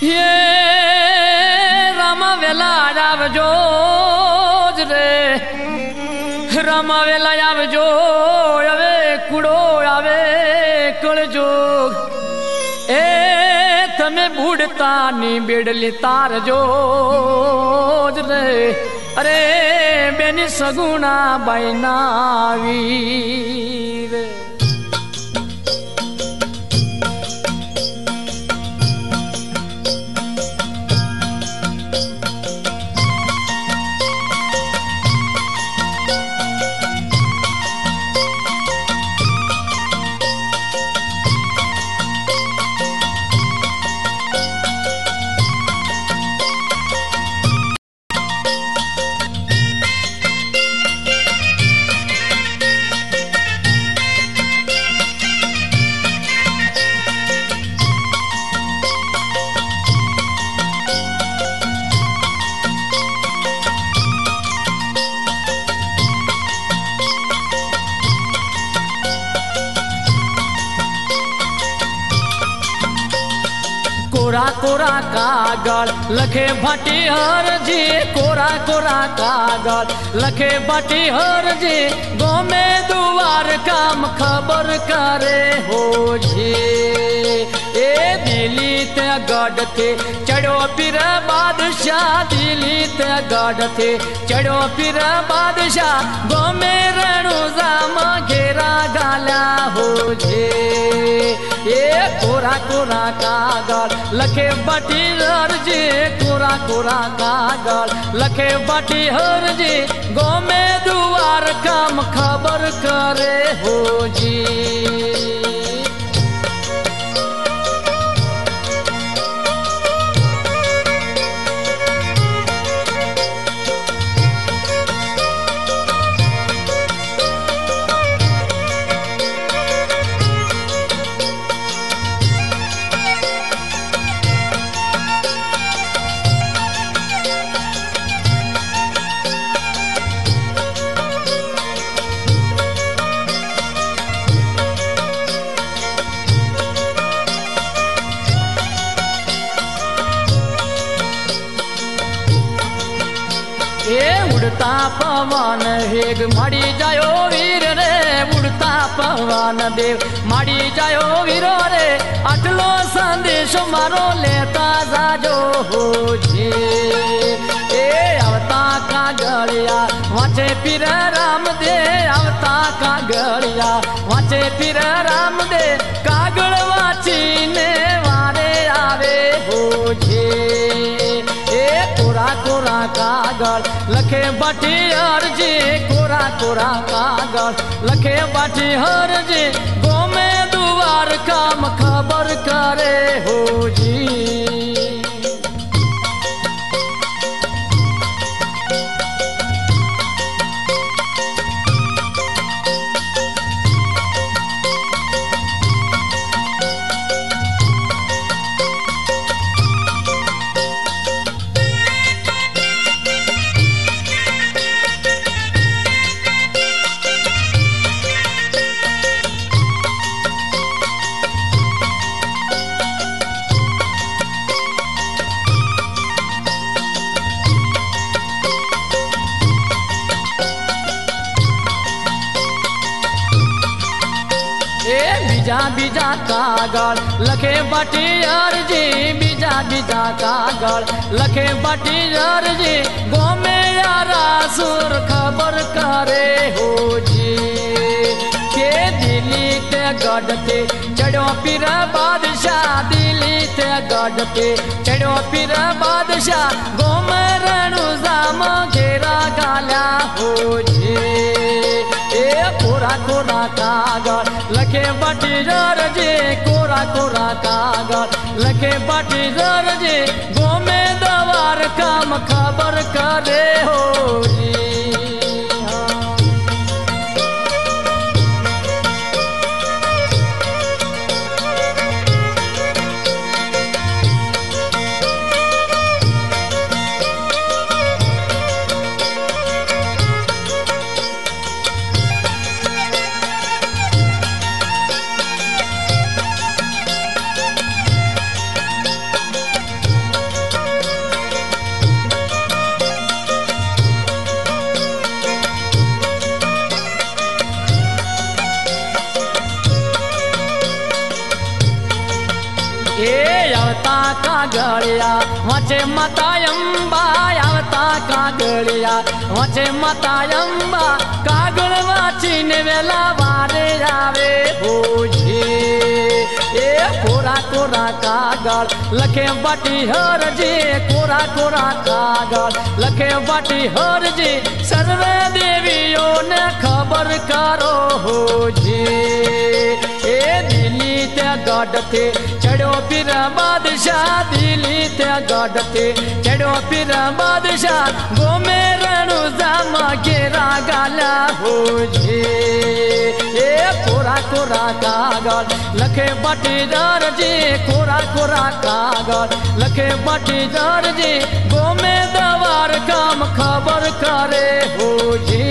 ये रामा वेला आवजो रे रामा वेला आवजो आवे कूड़ो आवे कळजो ए तमे बूढ़ता नी बेडली तारजो रे अरे बेनी सगुणा बाईना वीर कोरा कोरा कागल लखे भाटी हर जी कोरा कोरा कागल लखे भाटी हर जी गाँव में दुआर काम खबर करे हो जी ए दिल्ली ते गढ़ थे चढ़ो फिर बादशाह दिल्ली ते गढ़ थे चढ़ो फिर बादशाह गाँव में रणु जाम घेरा गाला हो जे ये कोरा कोरा कागल लखे बाटी हर जी कोरा कोरा कागल लखे बाटी हर जी गाँव में दुआर काम खबर करे हो जी उड़ता पवन हेग माड़ी जायो वीर रे उड़ता पवन देव माड़ी जायो वीरो रे आटलो संदेश मारो लेता जाजो हो जी ए आवता का गलिया वाचे फिर राम दे आवता का गलिया वाचे फिर राम दे कागल वाची ने वारे आवे हो जी कोरा कोरा कागल लखे बाटी हर जी कोरा कोरा कागल लखे बाटी हर जी गाँव में दुआर काम खबर करे हो जी बीजा बीजा कागल लखे बाटी हर जी बीजा बीजा कागल लखे बाटी हर जी गाँव में यारा सुर खबर करे हो जी के दिल्ली ते गढ़ थे चढ़ो फिर बादशाह दिल्ली ते गढ़ थे चढ़ो फिर बादशाह गाँव में रणु जाम घेरा गाला हो जी ए कोरा कोरा कागल लखे बाटी हर जी कोरा कोरा कागल लखे बाटी हर जी गाँव में दवार काम खबर करे हो जी ए आवता कागड़िया वचे माता अंबा आवता कागड़िया वचे माता अंबा कागड़ वाचीने वेला वारे आवे भोजी ए कोरा कोरा कागड़ लखे बाटी हर जी कोरा कोरा कागड़ लखे बाटी हर जी सर्वे देवियों ने खबर करो हो जी ए दिल्ली ते गढ़ थे चढ़ो फिर बादशाह दिल्ली ते गढ़ थे चढ़ो फिर बादशाह गोमे रणु जामा घेरा गाला हो जी ए कोरा कोरा कागड़ लखे बाटीदार जी कोरा कोरा कागड़ लखे बाटीदार जी गोमे दवार काम खबर करे हो जी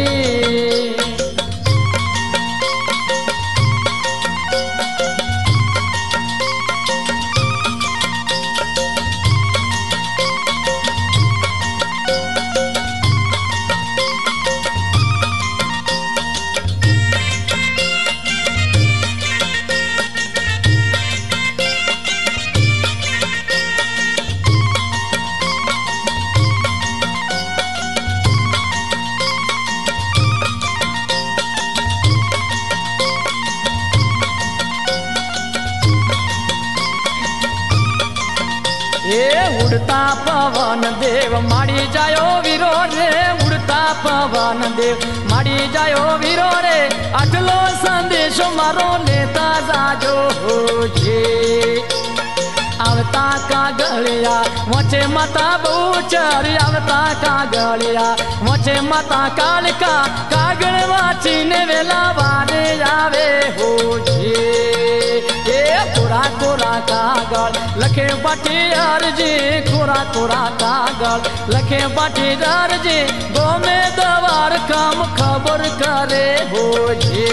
उड़ता पवन देव माड़ी जायो वीरो रे उड़ता पवन देव माड़ी जायो वीरो रे आटलो संदेश मारो लेता जाजो हो जे आवता कागड़िया वचे माता बूचर आवता कागड़िया वचे माता कालिका कागड़ वाचीने वेला वारे आवे हो जे कोरा कोरा कागड़ लखे बाटीदार जी कोरा कोरा कागड़ लखे बाटीदार जी गोमे दवार काम खबर करे हो जी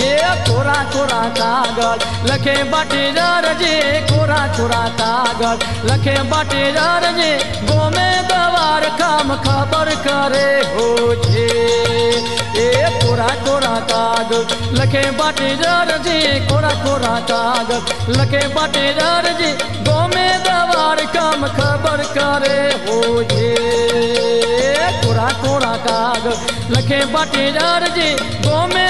ये कोरा कोरा कागड़ लखे बाटीदार जी कोरा कोरा कागड़ लखे बाटीदार जी गोमे दवार काम खबर करे हो जी ए कोरा कोरा कागड़ लखे बाटीदार जी कोरा कोरा कागड़ लखे बाटीदार जी गोमे दवार काम खबर करे हो जे कोरा कोरा कागड़ लखे बाटीदार जी गोमे